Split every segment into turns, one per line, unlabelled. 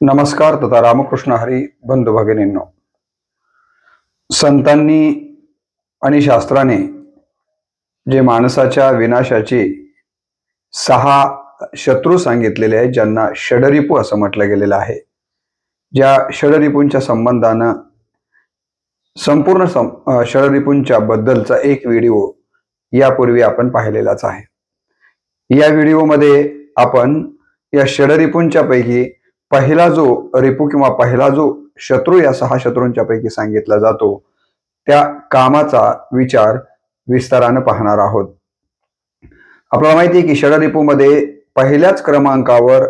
नमस्कार तथा रामकृष्ण हरी बंधू भगिनींनो. संतांनी आणि शास्त्राने जे माणसाच्या विनाशाचे 6 शत्रू सांगितलेले आहेत, ज्यांना षडरिपू असं म्हटलं गेलेलं आहे. ज्या षडरिपूंच्या संबंधानं संपूर्ण षडरिपूंच्या बद्दलचा एक व्हिडिओ यापूर्वी आपण पाहिलेलाच आहे. या व्हिडिओमध्ये आपण या षडरिपूंच्या पैकी पहिला जो रिपू किंवा पहिला जो शत्रू या 6 शत्रूंच्या पैकी सांगितला जातो त्या कामाचा विचार विस्तारानं पाहणार आहोत. आपल्याला माहिती आहे की षडरिपूमध्ये पहिल्याच क्रमांकावर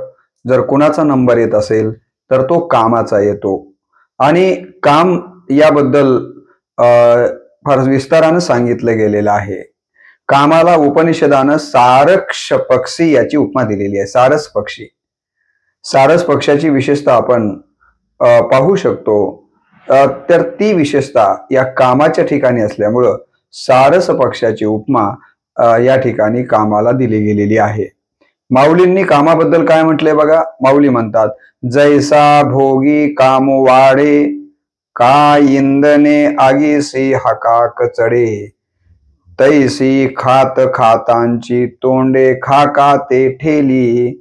जर कुणाचा नंबर येत असेल तर तो कामाचा येतो आणि काम याबद्दल फार विस्तारानं सांगितलं गेलेलं आहे. कामाला उपनिषदानं सारक्ष पक्षी याची उपमा दिलेली आहे. सारस पक्षी, सारस पक्षाची विशेषता आपण पाहू शकतो. तर ती विशेषता या कामाच्या ठिकाणी असल्यामुळं सारस पक्षाची उपमा या ठिकाणी कामाला दिली गेलेली आहे. माऊलींनी कामाबद्दल काय म्हटलंय बघा. माऊली म्हणतात, जैसा भोगी काम वाढे, काय इंदने आगीसी हकाक चढे, तैसी खात खातांची तोंडे खाका ते ठेली.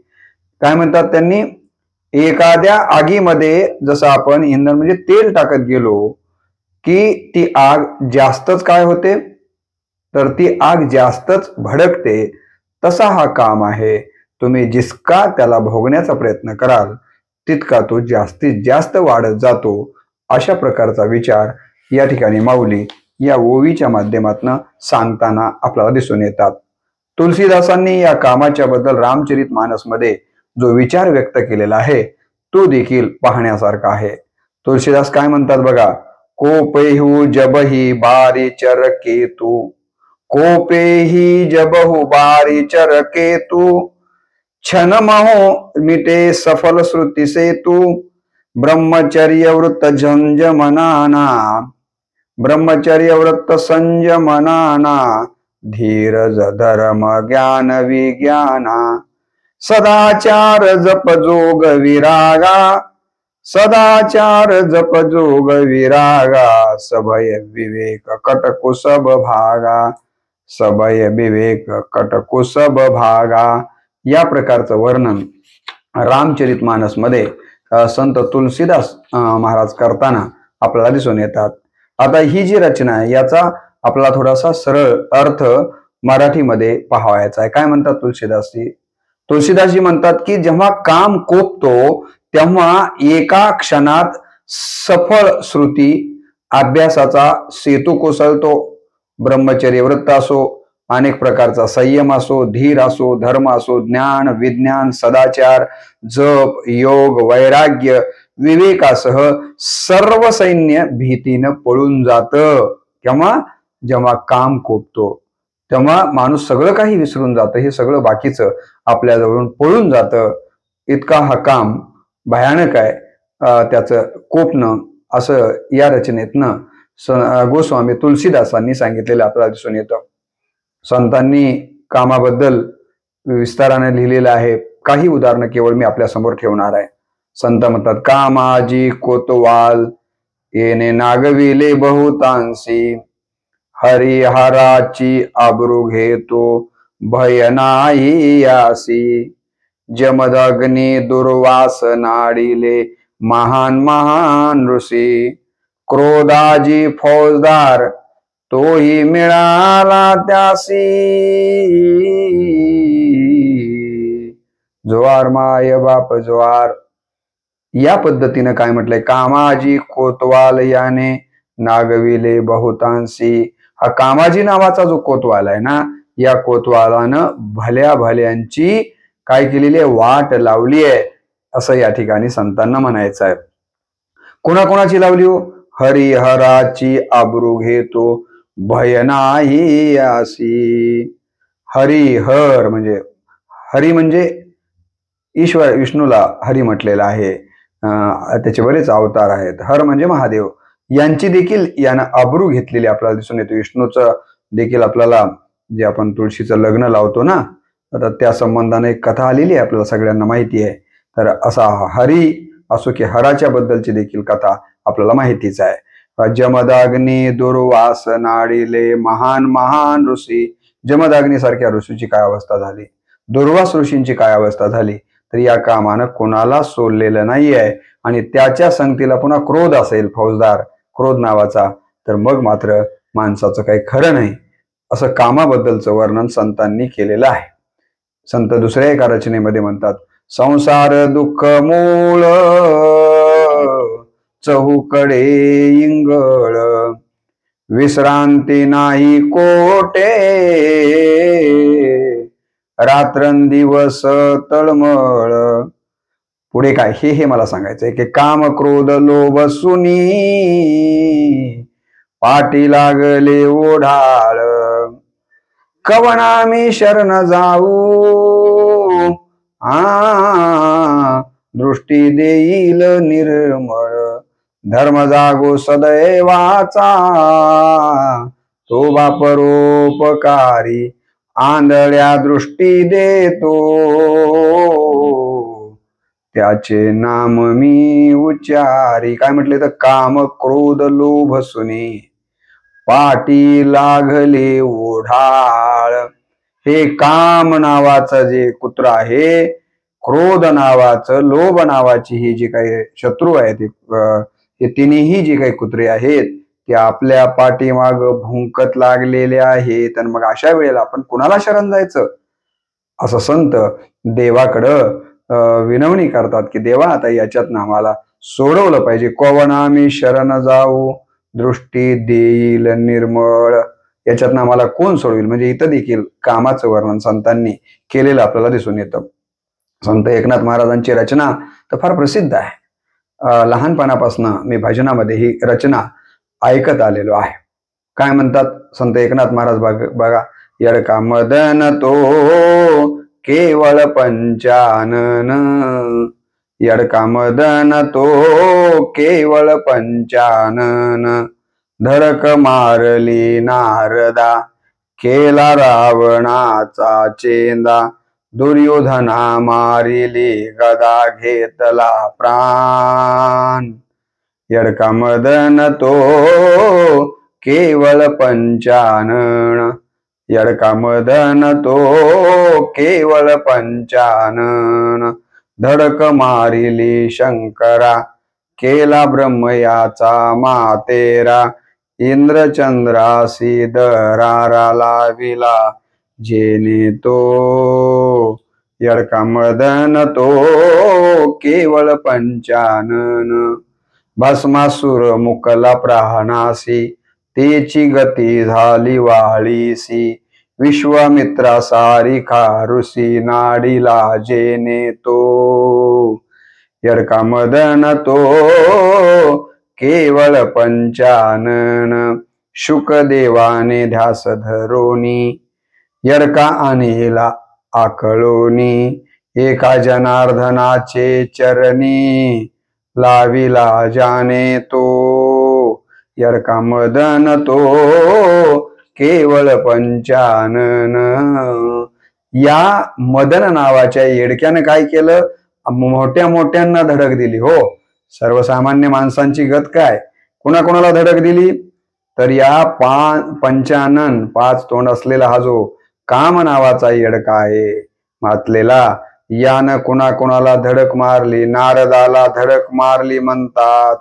काय म्हणतात त्यांनी, एखाद्या आगीमध्ये जसं आपण इंधन म्हणजे तेल टाकत गेलो की ती आग जास्तच काय होते, तर ती आग जास्तच भडकते. तसा हा काम आहे. तुम्ही जितका त्याला भोगण्याचा प्रयत्न कराल तितका तो जास्तीत जास्त वाढत जातो. अशा प्रकारचा विचार या ठिकाणी माऊली या ओवीच्या माध्यमातून सांगताना आपल्याला दिसून येतात. तुलसीदासांनी या कामाच्या बद्दल रामचरितमानसमध्ये जो विचार व्यक्त केलेला आहे तो देखील पाहण्यासारखा आहे. तुलसीदास काय म्हणतात बघा. कोपेहु जबहि बारी चर केतु, कोपेही जबहु बारी चर केतु, क्षण महो मिटे सफल श्रुति सेतु, ब्रह्मचर्य वृत्त झंझमनाना, ब्रह्मचर्य वृत्त संयमनाना, धीरज धर्म ज्ञान विज्ञाना, सदाचार जप जोग विरागा, सदाचार जप जोग विरागा, सभय विवेक कटकुसब भागा, सभय विवेक कटकुसब भागा. या प्रकारचं वर्णन रामचरितमानसमध्ये संत तुलसीदास महाराज करताना आपल्याला दिसून येतात. आता ही जी रचना आहे याचा आपल्याला थोडासा सरळ अर्थ मराठीमध्ये पाहायचा आहे. काय म्हणतात तुलसीदासजी. तुलसीदासजी म्हणतात की जेव्हा काम कोपतो तेव्हा एका क्षणात सफळ श्रुती अभ्यासाचा सेतू कोसळतो. ब्रह्मचर्य वृत्त असो, अनेक प्रकारचा संयम असो, धीर असो, धर्म असो, ज्ञान विज्ञान सदाचार जप योग वैराग्य विवेकासह सर्व सैन्य भीतीनं पळून जातं. जेव्हा काम कोपतो तेव्हा माणूस सगळं काही विसरून जातं. हे सगळं बाकीचं आपल्या जवळून पळून जातं. इतका हा काम भयानक आहे त्याचं कोपणं, असं या रचनेतनं गोस्वामी तुलसीदासांनी सांगितलेलं आपल्याला दिसून येतं. संतांनी कामाबद्दल विस्ताराने लिहिलेलं आहे. काही उदाहरणं केवळ मी आपल्या समोर ठेवणार आहे. संत म्हणतात, कामाजी कोतवाल येणे नागविले बहुतांशी, हरिहराची आबरू घेतो भय नाही यासी, जमदग्नी दुर्वास नाडिले महान महान ऋषी, क्रोधाजी फौजदार तोही मिळाला त्यासी, जोहार माय बाप जोहार. या पद्धतीनं काय म्हटलंय, कामाजी कोतवाल याने नागविले बहुतांशी. हा कामाजी नावाचा जो कोतवाल आहे ना, या कोतवालानं भल्या भल्यांची काय केलेली आहे, वाट लावली आहे, असं या ठिकाणी संतांना म्हणायचं आहे. कोणाकोणाची लावली हो. हरिहराची आबरू घेतो भय नाही यासी. हरिहर म्हणजे हरी म्हणजे ईश्वर, विष्णूला हरी म्हटलेला आहे. त्याचे बरेच अवतार आहेत. हर म्हणजे महादेव. यांची देखील यानं आबरू घेतलेली आपल्याला दिसून येते. विष्णूचं देखील आपल्याला जे आपण तुळशीचं लग्न लावतो ना, तर त्या संबंधाने एक कथा आलेली आहे, आपल्याला सगळ्यांना माहिती आहे. तर असा हरी असो की हराच्या बद्दलची देखील कथा आपल्याला माहितीच आहे. जमदाग्नी दुर्वास नाडिले महान महान ऋषी. जमदाग्नी सारख्या ऋषीची काय अवस्था झाली, दुर्वास ऋषींची काय अवस्था झाली, तर या कामानं कोणाला सोडलेलं नाही आहे. आणि त्याच्या संगतीला पुन्हा क्रोध असेल, फौजदार क्रोध नावाचा, तर मग मात्र माणसाचं काही खरं नाही. असं कामाबद्दलचं वर्णन संतांनी केलेलं आहे. संत दुसऱ्या एका रचनेमध्ये म्हणतात, संसार दुःख मूळ चहूकडे इंगळ, विश्रांती नाही कोटे, रात्रंदिवस तळमळ. पुढे काय हे मला सांगायचंय की काम क्रोध लोभ सुनी, पाठी लागले ओढाळ, कवना मी शरण जाऊ, दृष्टी देईल निर्मळ, धर्म जागो सदैवाचा, तो बाप परोपकारी, आंधळ्या दृष्टी देतो, त्याचे नाम मी उच्चारी. काय म्हटले तर काम क्रोध लोभ सुनी, पाठी लागले ओढाळ. हे काम नावाचं जे कुत्र आहे, क्रोध नावाचं, लोभ नावाची ही जी काही शत्रू आहेत, हे तिन्ही जी काही कुत्रे आहेत ते आपल्या पाठीमाग भुंकत लागलेले आहेत. आणि मग अशा वेळेला आपण कुणाला शरण जायचं, असं संत देवाकडं विनवणी करतात की देवा आता याच्यातनं आम्हाला सोडवलं पाहिजे. कोवना मी शरण जाऊ, दृष्टी देईल निर्मळ. याच्यातनं आम्हाला कोण सोडवेल. म्हणजे इथं देखील कामाचं वर्णन संतांनी केलेलं आपल्याला दिसून येतं. संत एकनाथ महाराजांची रचना तर फार प्रसिद्ध आहे. लहानपणापासून मी भजनामध्ये ही रचना ऐकत आलेलो आहे. काय म्हणतात संत एकनाथ महाराज बघा, यडका मदन तो केवळ पंचानन, यडका मदन तो केवळ पंचानन, धडक मारली नारदा, केला रावणाचा चेंदा, दुर्योधना मारिली गदा, घेतला प्राण. यडका मदन तो केवळ पंचानन, यडका मदन तो केवळ पंचानन, धडक मारिली शंकरा, केला ब्रह्मयाचा मातेरा, इंद्रचंद्रासी दरारा लाविला जेने तो. यडका मदन तो केवळ पंचानन, भस्मासुर मुकला प्राणासी, तेची गती झाली वाळीसी, विश्वामित्रा सारिखा ऋषी, नाडीला जेने तो. यडका मदन तो केवळ पंचानन, शुकदेवाने ध्यास धरोनी, यडका आणिला आकळोनी, एका जनार्दनाचे चरणी, लाविला जाने तो. यडका मदन तो केवळ पंचानन. या मदन नावाच्या येडक्यानं काय केलं, मोठ्या मोठ्यांना धडक दिली. हो, सर्वसामान्य माणसांची गत काय, कुणाकुणाला धडक दिली, तर या पंचानन 5 तोंड असलेला हा जो काम नावाचा येडका आहे मातलेला, यानं कुणाकुणाला धडक मारली. नारदाला धडक मारली म्हणतात,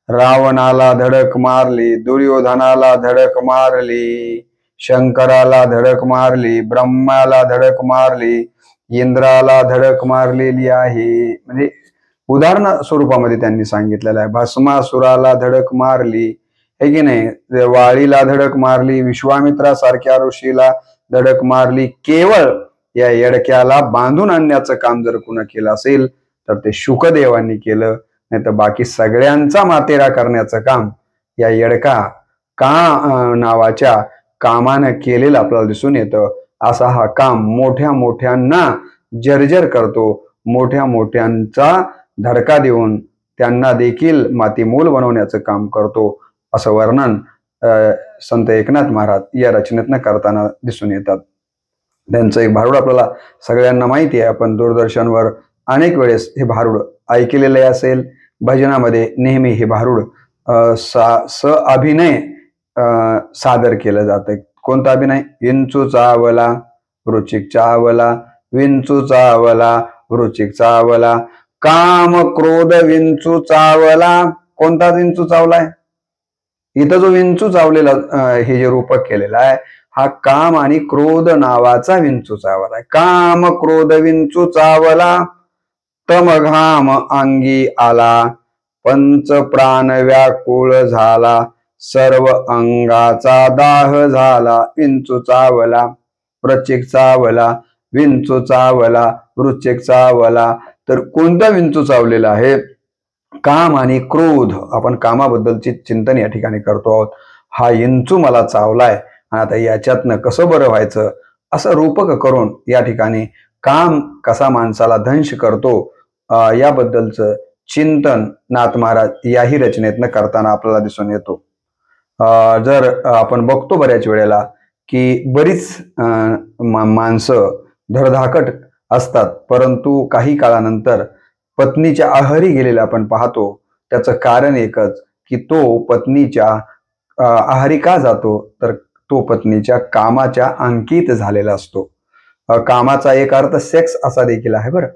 रावणाला धडक मारली, दुर्योधनाला धडक मारली, शंकराला धडक मारली, ब्रह्माला धडक मारली, इंद्राला धडक मारलेली आहे. म्हणजे उदाहरण स्वरूपामध्ये त्यांनी सांगितलेलं आहे. भस्मासुराला धडक मारली, हे की नाही, वाळीला धडक मारली, विश्वामित्रासारख्या ऋषीला धडक मारली. केवळ या येडक्याला बांधून आणण्याचं काम जर कुणा केलं असेल तर ते शुकदेवांनी केलं, नाही तर बाकी सगळ्यांचा मातेरा करण्याचं काम या येडका का नावाच्या कामानं केलेलं आपल्याला दिसून येतं. असा हा काम मोठ्या मोठ्यांना जर्जर करतो, मोठ्या मोठ्यांचा धडका देऊन त्यांना देखील मातीमूल बनवण्याचं काम करतो, असं वर्णन संत एकनाथ महाराज या रचनेतनं करताना दिसून येतात. त्यांचं एक भारुड आपल्याला सगळ्यांना माहिती आहे. आपण दूरदर्शनवर अनेक वेळेस हे भारुड ऐकलेले असेल, भजनामध्ये नेहमी हे भारुड अभिनय सादर केलं जातं. कोणता अभिनय? विंचू चावला वृश्चिक चावला, विंचू चावला वृश्चिक चावला, काम क्रोध विंचू चावला. कोणता विंचू चावलाय? इथं जो विंचू चावलेला हे जे रूपक केलेला आहे हा काम आणि क्रोध नावाचा विंचू चावला. काम क्रोध विंचू चावला, तम घाम अंगी आला, पंच प्राण व्याकुळ झाला, सर्व अंगाचा दाह झाला. विंचू चावला वृश्चिक चावला, विंचू चावला वृश्चिक चावला. तर कोणता विंचू चावलेला आहे? काम आणि क्रोध. आपण कामाबद्दलची चिंतन या ठिकाणी करतो आहोत. हा विंचू मला चावलाय, आता याच्यातनं कसं बरं व्हायचं असं रूपक करून या ठिकाणी काम कसा माणसाला दंश करतो याबद्दलचं चिंतन नाथ महाराज याही रचनेतनं करताना आपल्याला दिसून येतो. जर आपण बघतो बऱ्याच वेळेला की बरीच माणसं धडधाकट असतात, परंतु काही काळानंतर पत्नीच्या आहारी गेलेला आपण पाहतो. त्याचं कारण एकच की तो पत्नीच्या आहारी का जातो, तर तो पत्नीच्या कामाच्या अंकित झालेला असतो. कामाचा एक अर्थ सेक्स असा देखील आहे बरं.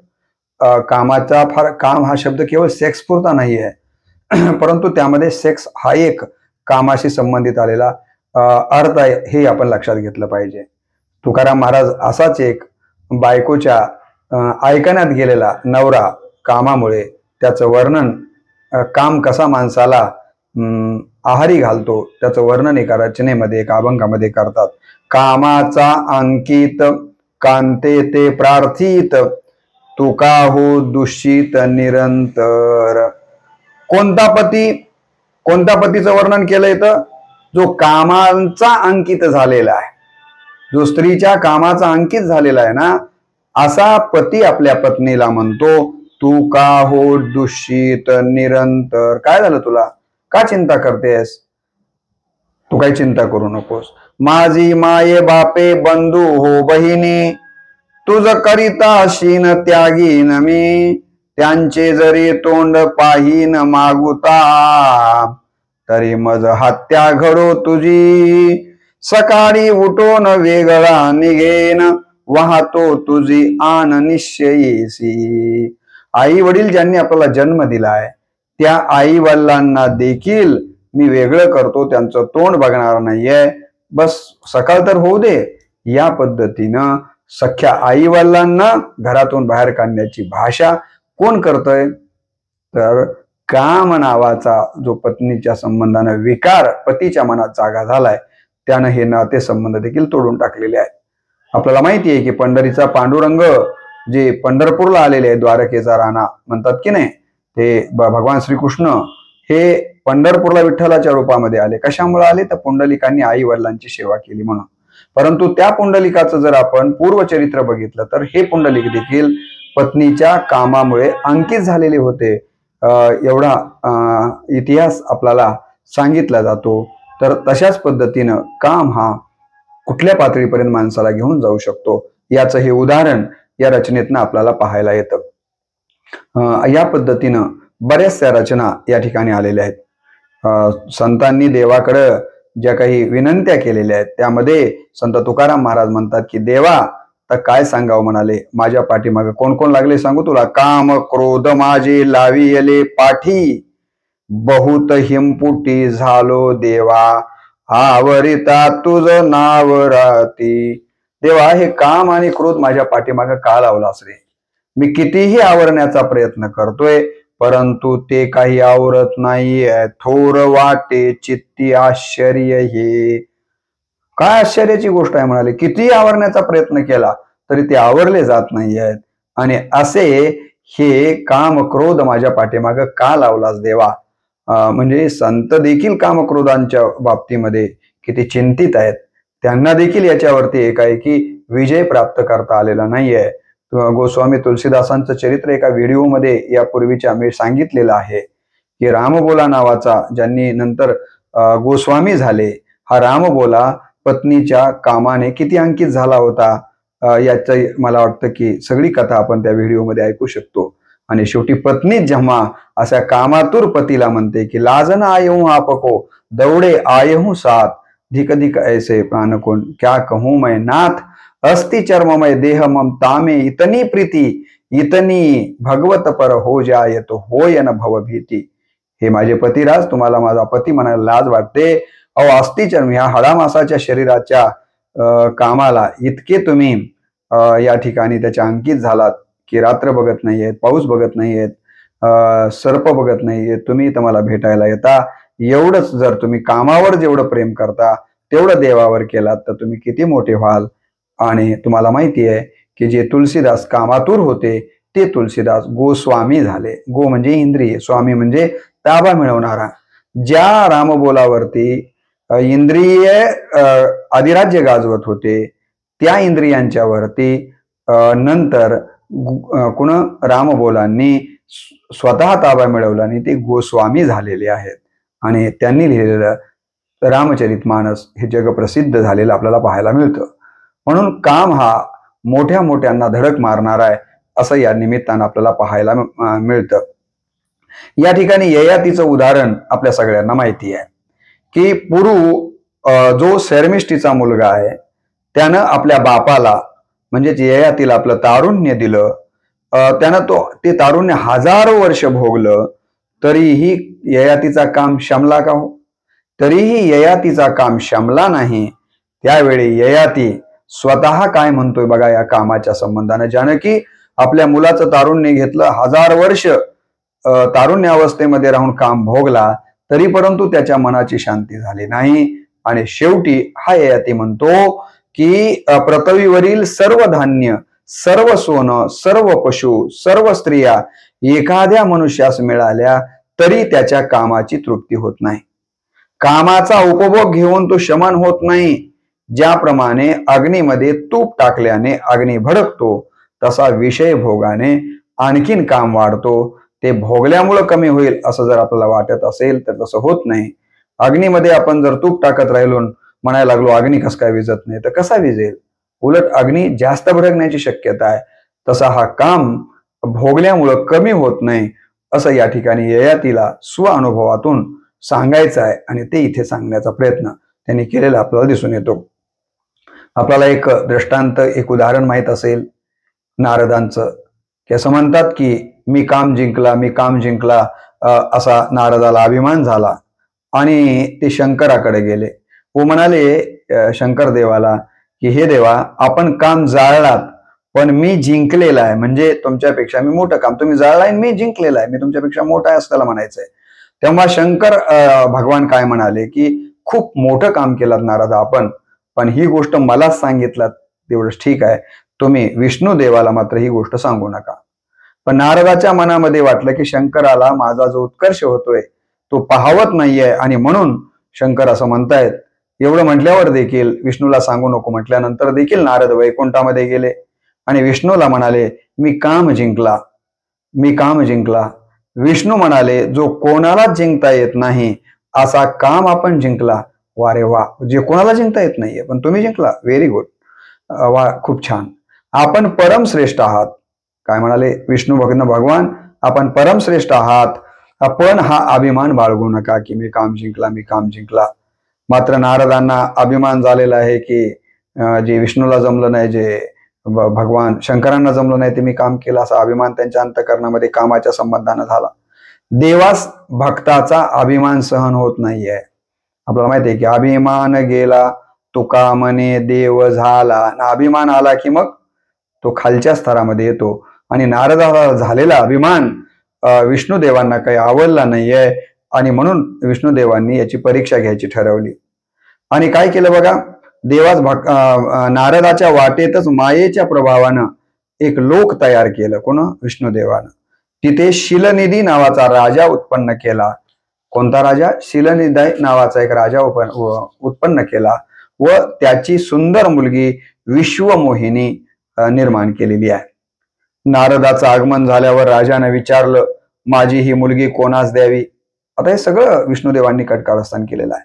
कामाचा काम हा शब्द केवळ सेक्स पुरता नाही आहे, परंतु त्यामध्ये सेक्स हा एक कामाशी संबंधित आलेला अर्थ आहे, हे आपण लक्षात घेतलं पाहिजे. तुकाराम महाराज असाच एक बायकोच्या ऐकण्यात गेलेला नवरा कामामुळे त्याचं वर्णन, काम कसा माणसाला आहारी घालतो त्याचं वर्णन एका रचनेमध्ये एका अभंगामध्ये करतात. कामाचा अंकित कांते ते प्रार्थित, तुका हो दूषित निरंतर. कोणता पतीचं वर्णन केलंय? तर जो कामाचा अंकित झालेला आहे, जो स्त्रीच्या कामाचा अंकित झालेला आहे ना, असा पती आपल्या पत्नीला म्हणतो तू का हो दूषित निरंतर. काय झालं तुला? का चिंता करतेस? तू काही चिंता करू नकोस. माझी माये बापे बंधू हो बहिणी, तुझ करिता शीन त्यागीन मी, त्यांचे जरी तोंड पाहीन मागुता, तरी मज हत्या घडो तुझी. सकाळी उठून वेगळा निघेन, वाहतो तुझी आन निश्चयीसी. आई वडील ज्यांनी आपल्याला जन्म दिलाय त्या आई वडिलांना देखील मी वेगळं करतो, त्यांचं तोंड बघणार नाहीये, बस सकाळ तर होऊ दे. या पद्धतीनं सख्या आई वडिलांना घरातून बाहेर काढण्याची भाषा कोण करतोय? तर काम नावाचा जो पत्नीच्या संबंधानं विकार पतीच्या मनात जागा झालाय त्यानं हे नाते संबंध देखील तोडून टाकलेले आहेत. आपल्याला माहिती आहे की पंढरीचा पांडुरंग जे पंढरपूरला आलेले आहे, द्वारकेचा राणा म्हणतात की नाही, ते भगवान श्रीकृष्ण हे पंढरपूरला विठ्ठलाच्या रूपामध्ये आले. कशामुळे आले? तर पुंडलिकांनी आई वडिलांची सेवा केली म्हणून. परंतु त्या पुंडलिकाचं जर आपण पूर्वचरित्र बघितलं तर हे पुंडलिक देखील पत्नीच्या कामामुळे अंकित झालेले होते. एवढा इतिहास आपल्याला सांगितला जातो. तर तशाच पद्धतीनं काम हा कुठल्या पातळीपर्यंत माणसाला घेऊन जाऊ शकतो याचं हे उदाहरण या रचनेतनं आपल्याला पाहायला येतं. या पद्धतीनं बऱ्याचशा रचना या ठिकाणी आलेल्या आहेत. संतांनी देवाकडं ज्या काही विनंत्या केलेल्या आहेत त्यामध्ये संत तुकाराम महाराज म्हणतात की देवा तर काय सांगावं म्हणाले, माझ्या पाठीमागे कोण कोण लागले सांगू तुला. काम क्रोध माझे लावियले पाठी, बहुत हिमपुटी झालो देवा, आवरिता तुझ नाव राती. देवा हे काम आणि क्रोध माझ्या पाठीमागे का लावलास रे? मी कितीही आवरण्याचा प्रयत्न करतोय परंतु ते काही आवरत नाहीये. थोर वाटे चित्ती आश्चर्य हे. काय आश्चर्याची गोष्ट आहे म्हणाले, कितीही आवरण्याचा प्रयत्न केला तरी ते आवरले जात नाही आहेत. आणि असे हे काम क्रोध माझ्या पाठीमागे का लावलास देवा? म्हणजे संत देखील कामक्रोधांच्या बाबतीमध्ये किती चिंतित आहेत. त्यांना देखील याच्यावरती एकाएकी विजय प्राप्त करता आलेला नाहीये. गोस्वामी तुलसीदासांचं चरित्र एका व्हिडिओमध्ये यापूर्वीच्या मी सांगितलेलं आहे की रामबोला नावाचा ज्यांनी नंतर गोस्वामी झाले, हा रामबोला पत्नीच्या कामाने किती अंकित झाला होता याचं मला वाटतं की सगळी कथा आपण त्या व्हिडिओमध्ये ऐकू शकतो. आणि शेवटी पत्नीच जेव्हा अशा कामातूर पतीला म्हणते की लाजन आयहूं आपको दौड़े आयहूं साथ धिक धिक ऐसे प्राण कोण क्या कहूं मैं नाथ अस्ति चर्ममय देह ममता में इतनी प्रीति इतनी भगवत पर हो जाय तो होय न भव भीती. हे माझे पतिराज, तुम्हाला माझा पती म्हणायला लाज वाटते. अहो अस्ति चर्म, ह्या हाडामासाच्या शरीराच्या कामाला इतके तुम्ही या ठिकाणी त्याच्या अंकित झालात की रात्र बघत नाहीयेत, पाऊस बघत नाहीयेत, सर्प बघत नाहीयेत, तुम्ही तर मला भेटायला येता. एवढंच जर तुम्ही कामावर जेवढं प्रेम करता तेवढं देवावर केलात तर तुम्ही किती मोठे व्हाल. आणि तुम्हाला माहिती आहे की जे तुलसीदास कामातूर होते ते तुलसीदास गोस्वामी झाले. गो म्हणजे इंद्रिय, स्वामी म्हणजे ताबा मिळवणारा. ज्या रामबोलावरती इंद्रिय अधिराज्य गाजवत होते त्या इंद्रियांच्या वरती नंतर रामबोलांनी स्वतः ताबा मिळवला आणि ते गोस्वामी झालेले आहेत. आणि त्यांनी लिहिलेलं रामचरितमानस हे जगप्रसिद्ध झालेलं आपल्याला पाहायला मिळतं. म्हणून काम हा मोठ्या मोठ्यांना धडक मारणार आहे असं या निमित्तानं आपल्याला पाहायला मिळतं. या ठिकाणी ययातीचं उदाहरण आपल्या सगळ्यांना माहिती आहे की पुरू जो शर्मिष्ठीचा मुलगा आहे त्यानं आपल्या बापाला म्हणजेच ययातीला आपलं तारुण्य दिलं. त्यानं ते तारुण्य हजारो वर्ष भोगलं तरीही ययातीचा काम शमला का हो? तरीही ययातीचा काम शमला नाही. त्यावेळी ययाती स्वतः काय म्हणतोय बघा या कामाच्या संबंधाने. ज्यानं की आपल्या मुलाचं तारुण्य घेतलं, हजार वर्ष तारुण्य अवस्थेमध्ये राहून काम भोगला तरी परंतु त्याच्या मनाची शांती झाली नाही. आणि शेवटी हा ययाती म्हणतो की पृथ्वीवरील सर्व धान्य, सर्व सोनं, सर्व पशु, सर्व स्त्रिया एखाद्या मनुष्यास मिळाल्या तरी त्याच्या कामाची तृप्ती होत नाही. कामाचा उपभोग घेऊन तो शमन होत नाही. ज्याप्रमाणे अग्नीमध्ये तूप टाकल्याने अग्नी भडकतो तसा विषय भोगाने आणखीन काम वाढतो. ते भोगल्यामुळे कमी होईल असं जर आपल्याला वाटत असेल तर तसं होत नाही. अग्नीमध्ये आपण जर तूप टाकत राहिलो म्हणायला लागलो अग्नी कस काय विजत नाही तर कसा विजेल? उलट अग्नी जास्त भडकण्याची शक्यता आहे. तसा हा काम भोगल्यामुळं कमी होत नाही असं या ठिकाणी ययातीला स्वअनुभवातून सांगायचं आहे आणि ते इथे सांगण्याचा प्रयत्न त्यांनी केलेला आपल्याला दिसून येतो. आपल्याला एक दृष्टांत, एक उदाहरण माहित असेल नारदांचं, की असं म्हणतात की मी काम जिंकला, मी काम जिंकला असा नारदाला अभिमान झाला आणि ते शंकराकडे गेले व म्हणाले शंकर देवाला की हे देवा, आपण काम जाळलात पण मी जिंकलेला आहे, म्हणजे तुमच्यापेक्षा मी मोठं काम तुम्ही जाळलाय, मी जिंकलेला आहे, मी तुमच्यापेक्षा मोठा आहे असं त्याला म्हणायचंय. तेव्हा शंकर भगवान काय म्हणाले की खूप मोठं काम केलं नारदा आपण, पण ही गोष्ट मलाच सांगितलं तेवढंच ठीक आहे, तुम्ही विष्णू देवाला मात्र ही गोष्ट सांगू नका. पण नारदाच्या मनामध्ये वाटलं की शंकराला माझा जो उत्कर्ष होतोय तो पाहवत नाहीये आणि म्हणून शंकर असं म्हणतायत. एवढं म्हटल्यावर देखील विष्णूला सांगू नको म्हटल्यानंतर देखील नारद वैकुंठामध्ये गेले आणि विष्णूला म्हणाले मी काम जिंकला, मी काम जिंकला. विष्णू म्हणाले जो कोणालाच जिंकता येत नाही असा काम आपण जिंकला. वा रे वा, जे कोणाला जिंकता येत नाहीये पण तुम्ही जिंकला, व्हेरी गुड, वा खूप छान, आपण परमश्रेष्ठ आहात. काय म्हणाले विष्णू भगवान, आपण परमश्रेष्ठ आहात, आपण हा अभिमान बाळगू नका की मी काम जिंकला, मी काम जिंकला. मात्र नारदांना अभिमान झालेला आहे की जे विष्णूला जमलं नाही, जे भगवान शंकरांना जमलं नाही ते मी काम केलं, असा अभिमान त्यांच्या अंतःकरणामध्ये कामाच्या संबंधानं झाला. देवास भक्ताचा अभिमान सहन होत नाहीये. आपल्याला माहिती आहे की अभिमान गेला तुका म्हणे देव झाला. अभिमान आला की मग तो खालच्या स्तरामध्ये येतो आणि नारदाला झालेला अभिमान विष्णुदेवांना काही आवडला नाहीये आणि म्हणून विष्णुदेवांनी याची परीक्षा घ्यायची ठरवली. आणि काय केलं बघा, देवाच नारदाच्या वाटेतच मायेच्या प्रभावानं एक लोक तयार केलं. कोण? विष्णुदेवानं. तिथे शिलनिधी नावाचा राजा उत्पन्न केला. कोणता राजा? शिलनिधी नावाचा एक राजा उत्पन्न केला व त्याची सुंदर मुलगी विश्वमोहिनी निर्माण केलेली आहे. नारदाचं आगमन झाल्यावर राजाने विचारलं माझी ही मुलगी कोणास द्यावी. आता हे सगळं विष्णुदेवांनी कटकारस्थान केलेलं आहे.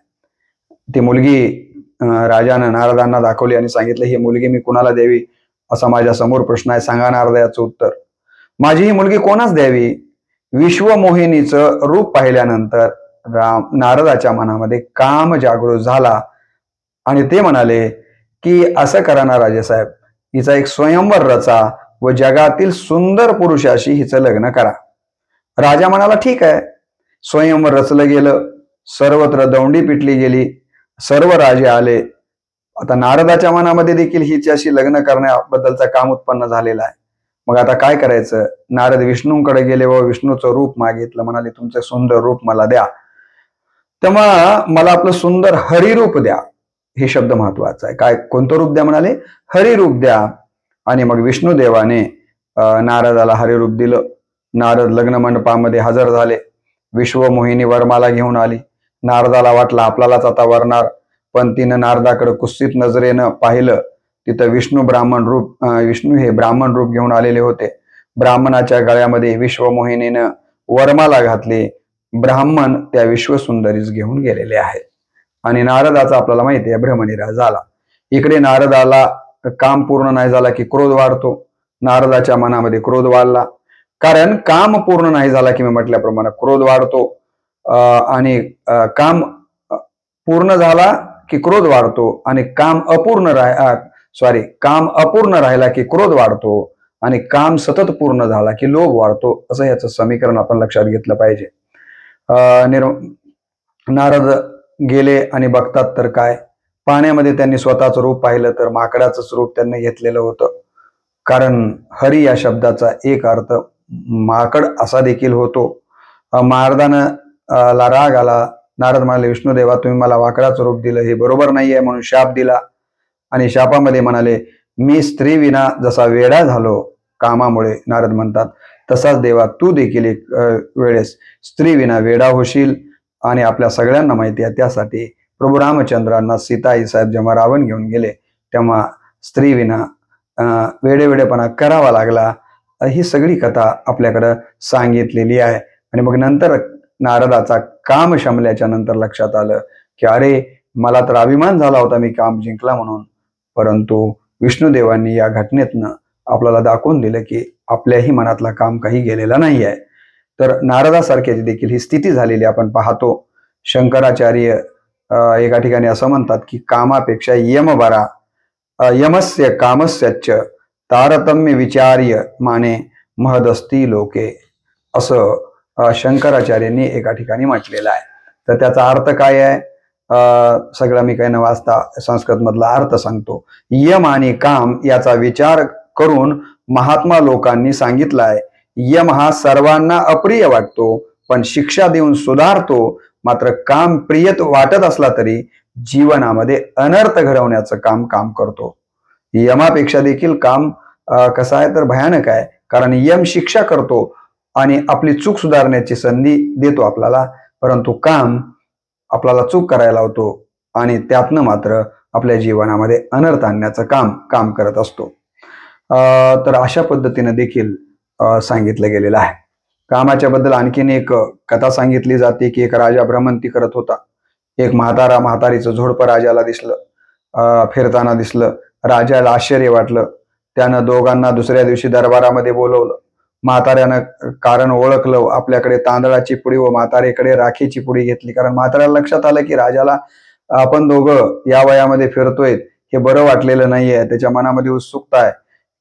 ती मुलगी राजानं नारदांना दाखवली आणि सांगितलं ही मुलगी मी कुणाला द्यावी असा माझ्या समोर प्रश्न आहे, सांगा नारदा याचं उत्तर. माझी ही मुलगी कोणास द्यावी? विश्वमोहिनीचं रूप पाहिल्यानंतर नारदाच्या मनामध्ये काम जागृत झाला आणि ते म्हणाले की असं करा ना राजेसाहेब, हिचा एक स्वयंवर रचा व जगातील सुंदर पुरुषाशी हिचं लग्न करा. राजा म्हणाला ठीक आहे. स्वयंवर रचलं गेलं, सर्वत्र दौंडी पिटली गेली, सर्व राजे आले. आता नारदाच्या मनामध्ये देखील हिच्याशी लग्न करण्याबद्दलचं काम उत्पन्न झालेलं आहे. मग आता काय करायचं? नारद विष्णूंकडे गेले व विष्णूचं रूप मागितलं. म्हणाले तुमचं सुंदर रूप मला द्या. तेव्हा मला आपलं सुंदर हरिरूप द्या. हे शब्द महत्वाचा आहे. काय कोणतं रूप द्या म्हणाले? हरिरूप द्या. आणि मग विष्णुदेवाने नारदाला हरिरूप दिलं. नारद लग्न मंडपामध्ये हजर झाले. विश्वमोहिनी वरमाला घेऊन आली. नारदाला वाटलं आपल्यालाच आता वरणार, पण तिनं नारदाकडे कुत्सित नजरेनं पाहिलं. तिथं विष्णू हे ब्राह्मण रूप घेऊन आलेले होते. ब्राह्मणाच्या गळ्यामध्ये विश्वमोहिनीनं वरमाला घातली. ब्राह्मण त्या विश्वसुंदरीस घेऊन गेलेले आहेत. आणि नारदाचा आपल्याला माहिती आहे भ्रमनिरास झाला. इकडे नारदाला काम पूर्ण नाही झाला की क्रोध वाढतो. नारदाच्या मनामध्ये क्रोध वाढला, कारण काम पूर्ण नाही झाला की मी म्हटल्याप्रमाणे क्रोध वाढतो. आणि काम पूर्ण झाला की क्रोध वाढतो आणि काम अपूर्ण राहिला की क्रोध वाढतो आणि काम सतत पूर्ण झाला की लोभ वाढतो. असं याचं समीकरण आपण लक्षात घेतलं पाहिजे. नारद गेले आणि बघतात तर काय, पाण्यामध्ये त्यांनी स्वतःचं रूप पाहिलं तर माकडाचंच रूप त्यांनी घेतलेलं होतं. कारण हरी या शब्दाचा एक अर्थ माकड असा देखील होतो. नारदानं राग आला. नारद म्हणाले विष्णुदेवा तुम्ही मला वाकडाचं रूप दिलं, हे बरोबर नाहीये, म्हणून शाप दिला. आणि शापामध्ये म्हणाले मी स्त्री विना जसा वेडा झालो कामामुळे, नारद म्हणतात, तसाच देवा तू देखील एक वेळेस स्त्री विना वेडा होशील. आणि आपल्या सगळ्यांना माहिती आहे त्यासाठी प्रभू रामचंद्रांना सीताई साहेब जेव्हा रावण घेऊन गेले तेव्हा स्त्री विना वेडेपणा करावा लागला. ही सगळी कथा आपल्याकडं सांगितलेली आहे. आणि मग नंतर नारदाचा काम शमल्याच्या नंतर लक्षात आलं की अरे मला तर अभिमान झाला होता मी काम जिंकला म्हणून, परंतु विष्णुदेवांनी या घटनेतनं आपल्याला दाखवून दिलं की आपल्याही मनातला काम काही गेलेला नाही आहे. तर नारदासारख्याची देखील ही स्थिती झालेली आपण पाहतो. शंकराचार्य एका ठिकाणी असं म्हणतात की कामापेक्षा यम बरा, यमस्य कामस्यच्च तारतम्य विचार्य माने महदस्ती लोके, असं शंकराचार्यांनी एका ठिकाणी म्हटलेलं आहे. तर त्याचा अर्थ काय आहे? सगळं मी काही न वाचता संस्कृत मधला अर्थ सांगतो. यम आणि काम याचा विचार करून महात्मा लोकांनी सांगितलं आहे, यम हा सर्वांना अप्रिय वाटतो पण शिक्षा देऊन सुधारतो, मात्र काम प्रियत वाटत असला तरी जीवनामध्ये अनर्थ घडवण्याचं काम करतो. यमापेक्षा देखील काम कसं आहे तर भयानक आहे, कारण यम शिक्षा करतो आणि आपली चूक सुधारण्याची संधी देतो आपल्याला, परंतु काम आपल्याला चूक करायला होतो आणि त्यातनं मात्र आपल्या जीवनामध्ये अनर्थ आणण्याचं काम करत असतो. तर अशा पद्धतीने देखील सांगितलं गेलेलं आहे. कामाच्या बद्दल आणखीन एक कथा सांगितली जाते की एक राजा भ्रमंती करत होता. एक म्हातारीचं झोडपं राजाला दिसलं, फिरताना दिसलं. राजाला आश्चर्य वाटलं. त्यानं दोघांना दुसऱ्या दिवशी दरबारामध्ये बोलवलं. म्हाताऱ्यानं कारण ओळखलं. आपल्याकडे तांदळाची पुडी व म्हातारेकडे राखीची पुडी घेतली. कारण म्हाताऱ्याला लक्षात आलं की राजाला आपण दोघं या वयामध्ये फिरतोय हे बरं वाटलेलं नाहीये. त्याच्या मनामध्ये उत्सुकता आहे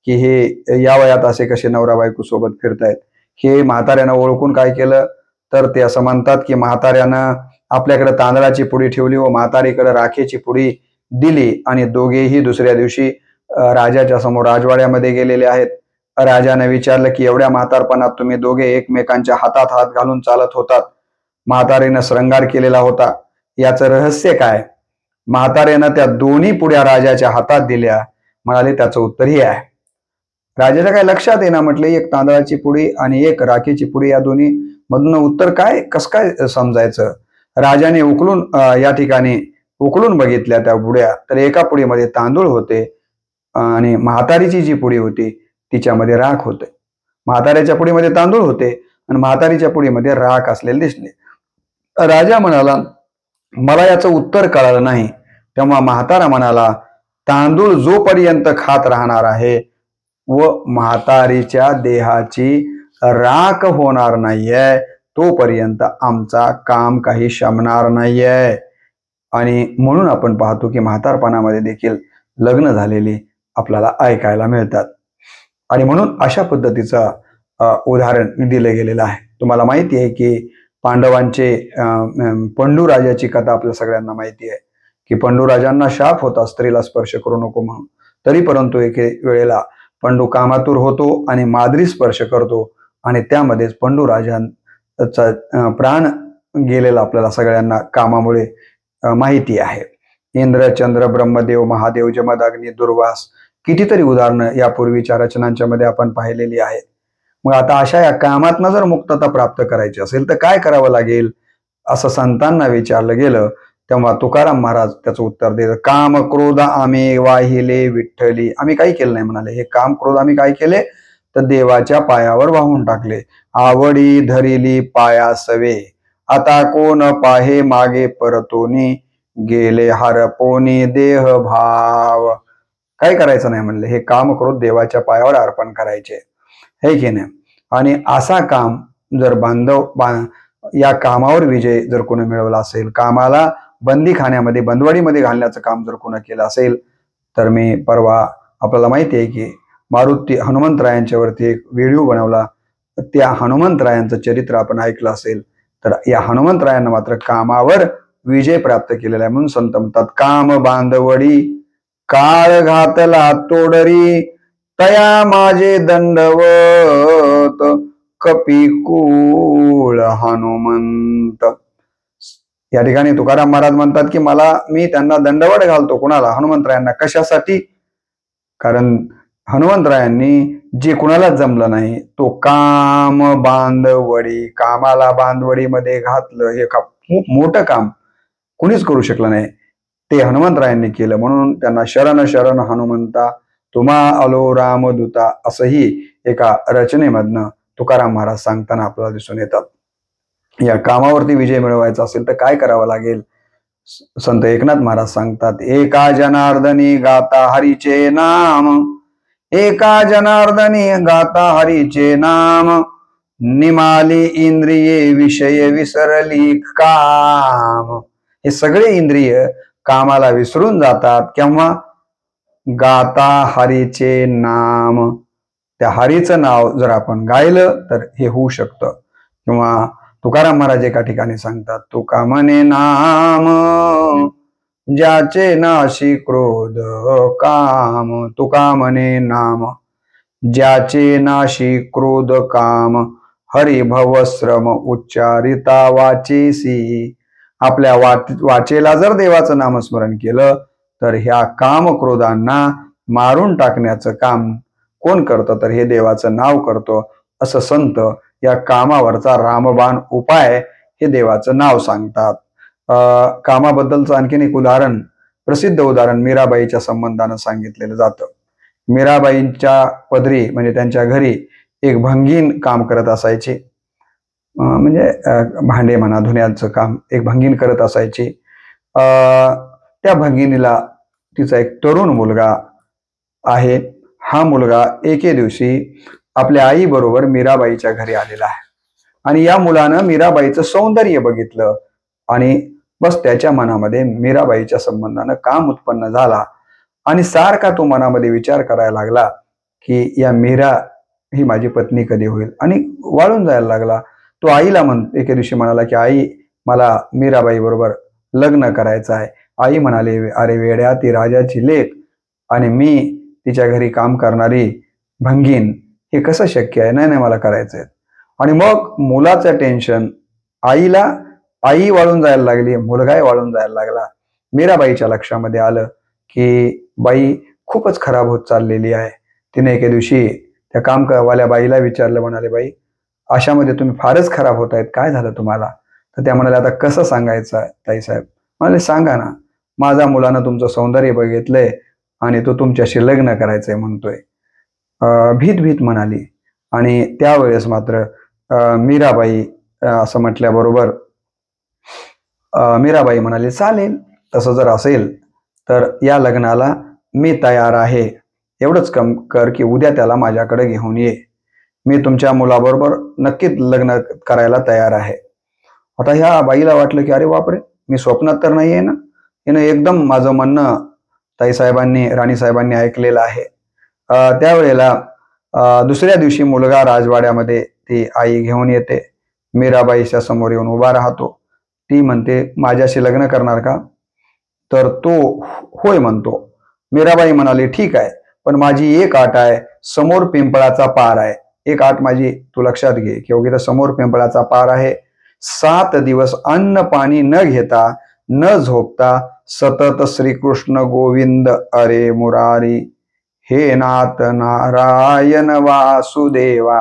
की हे या वयात असे कसे नवरा बायको सोबत फिरतायत. हे म्हाताऱ्यानं ओळखून काय केलं तर ते असं म्हणतात की म्हाताऱ्यानं आपल्याकडे तांदळाची पुडी ठेवली व म्हातारीकडे राखीची पुडी दिली आणि दोघेही दुसऱ्या दिवशी राजाच्या समोर राजवाड्यामध्ये गेलेले आहेत. राजाने विचारलं की एवढ्या म्हातारपणात तुम्ही दोघे एकमेकांच्या हातात हात घालून चालत होतात, म्हातारीनं श्रंगार केलेला होता, याचं रहस्य काय? म्हाताऱ्यानं त्या दोन्ही पुड्या राजाच्या हातात दिल्या. म्हणाले त्याचं उत्तर हे आहे. राजाच्या काय लक्षात येईना. म्हटले एक तांदळाची पुडी आणि एक राखीची पुडी, या दोन्ही मधनं उत्तर काय कसं काय समजायचं? राजाने या ठिकाणी उकलून बघितल्या त्या पुड्या, तर एका पुडीमध्ये तांदूळ होते आणि म्हातारीची जी पुडी होती तिच्यामध्ये राख होते. म्हाताऱ्याच्या पुडीमध्ये तांदूळ होते आणि म्हातारीच्या पुडीमध्ये राख असलेले दिसले. राजा म्हणाला मला याचं उत्तर कळालं नाही. तेव्हा म्हातारा म्हणाला तांदूळ जोपर्यंत खात राहणार आहे व म्हातारीच्या देहाची राख होणार नाहीये तोपर्यंत आमचा काम काही शमणार नाहीये. आणि म्हणून आपण पाहतो की म्हातारपणामध्ये देखील लग्न झालेली आपल्याला ऐकायला मिळतात. आणि म्हणून अशा पद्धतीचं उदाहरण दिलं गेलेलं आहे. तुम्हाला माहिती आहे की पांडवांचे पंडू राजाची कथा आपल्या सगळ्यांना माहिती आहे की पंडू राजांना शाप होता स्त्रीला स्पर्श करू नको म्हणून. तरी परंतु एके वेळेला पंडू कामातूर होतो आणि माद्री स्पर्श करतो आणि त्यामध्येच पंडू राजांचा प्राण गेलेला आपल्याला सगळ्यांना कामामुळे माहिती आहे. इंद्र, चंद्र, ब्रह्मदेव, महादेव, जमदग्नी, दुर्वास कितीतरी उदाहरणं यापूर्वीच्या रचनांच्या मध्ये आपण पाहिलेली आहेत. मग आता अशा या कामातनं जर मुक्तता प्राप्त करायची असेल तर काय करावं लागेल असं संतांना विचारलं गेलं. तेव्हा तुकाराम महाराज त्याचं उत्तर देतात, काम क्रोध आम्ही वाहिले विठ्ठली. आम्ही काही केलं नाही म्हणाले. हे काम क्रोध आम्ही काय केले तर देवाच्या पायावर वाहून टाकले. आवडी धरिली पायासवे आता कोण पाहे मागे परतोनी गेले हरपोनी देह भाव. काय करायचं नाही म्हणले. हे काम क्रोध देवाच्या पायावर अर्पण करायचे, हे की नाही. आणि असा काम जर या कामावर विजय जर कोणी मिळवला असेल, कामाला बंदीखान्यामध्ये बंदवाडीमध्ये घालण्याचं काम जर कोणी केलं असेल तर मी परवा आपल्याला माहिती आहे की मारुती हनुमंतरायांच्या वरती एक व्हिडिओ बनवला. त्या हनुमंतरायांचं चरित्र आपण ऐकलं असेल तर या हनुमंतरायांना मात्र कामावर विजय प्राप्त केलेला आहे. म्हणून संत म्हणतात, काम बांधवडी काळ घातला तोडरी तया माझे दंडवत कपिकुळ हनुमंत. या ठिकाणी तुकाराम महाराज म्हणतात की मी त्यांना दंडवत घालतो. कोणाला? हनुमंतरायांना. कशासाठी? कारण हनुमंतरायांनी जे कुणालाच जमलं नाही तो काम बांधवडी, कामाला बांधवडीमध्ये घातलं, हे खूप मोठं काम कुणीच करू शकलं नाही, ते हनुमंतरायांनी केलं. म्हणून त्यांना शरण शरण हनुमंता तुम्हा आलो रामदूता असंही एका रचनेमधनं तुकाराम महाराज सांगताना आपल्याला दिसून येतात. या कामावरती विजय मिळवायचा असेल तर काय करावं लागेल? संत एकनाथ महाराज सांगतात, एका जनार्दनी गाता हरीचे नाम, एका जनार्दनी गाता हरीचे नाम, निमाली इंद्रिये विषय विसरली काम. हे सगळे इंद्रिय कामाला विसरून जातात केव्हा? गाता हरीचे नाम. त्या हरीचं नाव जर आपण गायलं तर हे होऊ शकतं. किंवा तुकाराम महाराज एका ठिकाणी सांगतात, तुका म्हणे नाम ज्याचे नाशी क्रोध काम, तुका म्हणे नाम ज्याचे नाशी क्रोध काम, हरी भवश्रम उच्चारिता वाचेसी. आपल्या वाचेला जर देवाचं नामस्मरण केलं तर ह्या काम क्रोधांना मारून टाकण्याचं काम कोण करतं? तर हे देवाचं नाव करतो. असं संत या कामावरचा रामबाण उपाय हे देवाचं नाव सांगतात. कामाबद्दलचं आणखीन एक उदाहरण, प्रसिद्ध उदाहरण मीराबाईच्या संबंधानं सांगितलेलं जातं. मीराबाईंच्या पदरी म्हणजे त्यांच्या घरी एक भंगीन काम करत असायची. म्हणजे भांडे म्हणा धुण्याचं काम एक भंगीन करत असायची. त्या भंगिनीला तिचा एक तरुण मुलगा आहे. हा मुलगा एके दिवशी आपल्या आई बरोबर मीराबाईच्या घरी आलेला आहे आणि या मुलानं मीराबाईचं सौंदर्य बघितलं आणि बस त्याच्या मनामध्ये मीराबाईच्या संबंधानं काम उत्पन्न झाला आणि सारखा तो मनामध्ये विचार करायला लागला की या मीरा ही माझी पत्नी कधी होईल, आणि वाळून जायला लागला. तो आईला एके दिवशी म्हणाला की आई, मला मीराबाई बरोबर लग्न करायचं आहे. आई म्हणाले, अरे वेड्या, ती राजाची लेक आणि मी तिच्या घरी काम करणारी भंगीन, हे कसं शक्य आहे? नाही मला करायचंय. आणि मग मुलाचं टेन्शन, आई वाळून जायला लागली, मुलगाही वाळून जायला लागला. मीराबाईच्या लक्षामध्ये आलं की बाई खूपच खराब होत चाललेली आहे. तिने एके दिवशी त्या कामवाल्या बाईला विचारलं, म्हणाले, बाई अशामध्ये तुम्ही फारच खराब होत आहेत, काय झालं तुम्हाला? तर त्या म्हणाले, आता कसं सांगायचं ताईसाहेब? म्हणाले, सांगा ना, माझ्या मुलानं तुमचं सौंदर्य बघितलंय आणि तो तुमच्याशी लग्न करायचंय म्हणतोय. भीत म्हणाली. आणि त्यावेळेस मात्र मीराबाई असं म्हटल्याबरोबर मीराबाई म्हणाली, चालेल, तसं जर असेल तर या लग्नाला मी तयार आहे. एवढंच कम कर की उद्या त्याला माझ्याकडे घेऊन ये. मी तुमच्या मुलाबरोबर नक्कीच लग्न करायला तयार आहे. आता ह्या बाईला वाटलं की अरे बापरे, मी स्वप्नात तर नाही आहे ना. हिनं एकदम माझं म्हणणं ताईसाहेबांनी राणीसाहेबांनी ऐकलेलं आहे. त्यावेळेला दुसऱ्या दिवशी मुलगा राजवाड्यामध्ये ती आई घेऊन येते. मीराबाईच्या समोर येऊन उभा राहतो. ती म्हणते माझ्याशी लग्न करणार का? तर तो होय म्हणतो. मीराबाई म्हणाली ठीक आहे, पण माझी एक अट आहे, समोर पिंपळाचा पार आहे. एक अट माझी तू लक्षात घे, की इथं समोर पिंपळाचा पार आहे. 7 दिवस अन्न पाणी न घेता न झोपता सतत श्रीकृष्ण गोविंद अरे मुरारी, हे नाथ नारायण वासुदेवा